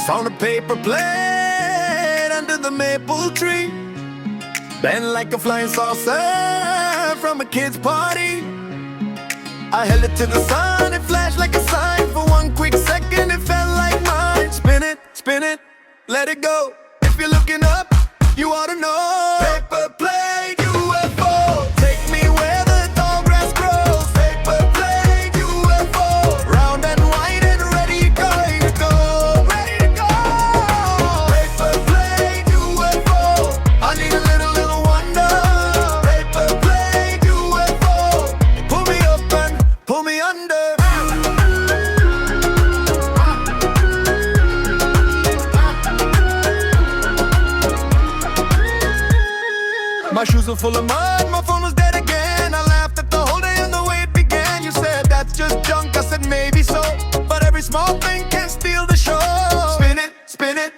Found a paper plane under the maple tree, bent like a flying saucer from a kid's party. I held it to the sun, it flashed like a sign. For one quick second it felt like mine. Spin it, let it go. If you're looking up, you ought to know. Paper plane UFO, take me where the tall grass grows. Paper plane UFO, round and wide and ready to go, ready to go. Paper plane UFO, I need a little wonder. Paper plane UFO, pull me up and pull me under. My shoes were full of mud, my phone was dead again. I laughed at the whole day and the way it began. You said that's just junk, I said maybe so, but every small thing can steal the show. Spin it,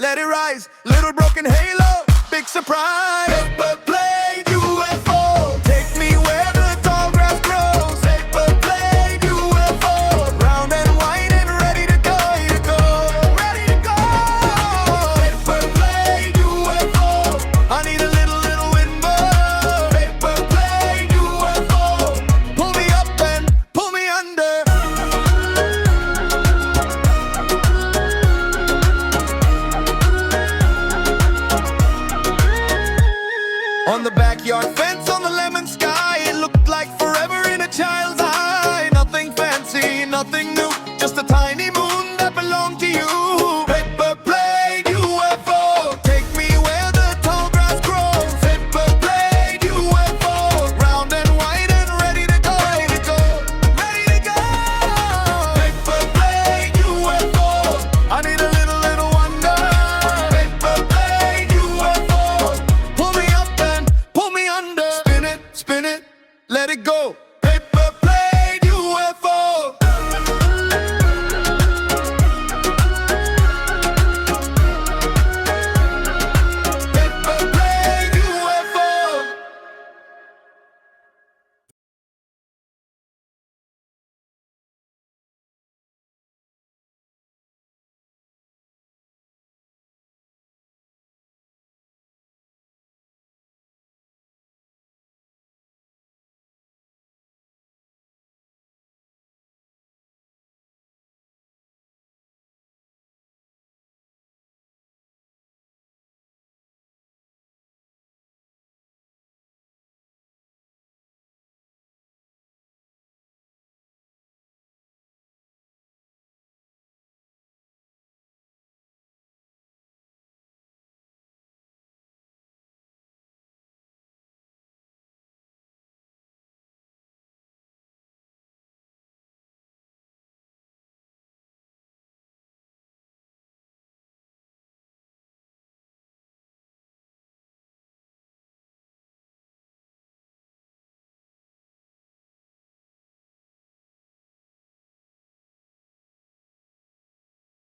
let it rise. Little broken halo, big surprise. Paper plane UFO, take me where the tall grass grows. Paper plane UFO, round and wide and ready to go, ready to go. Paper plane UFO, I need a little window. Paper plane UFO, pull me up and pull me under. On the backyard fence, on the lemon sky, it looked like forever in a child's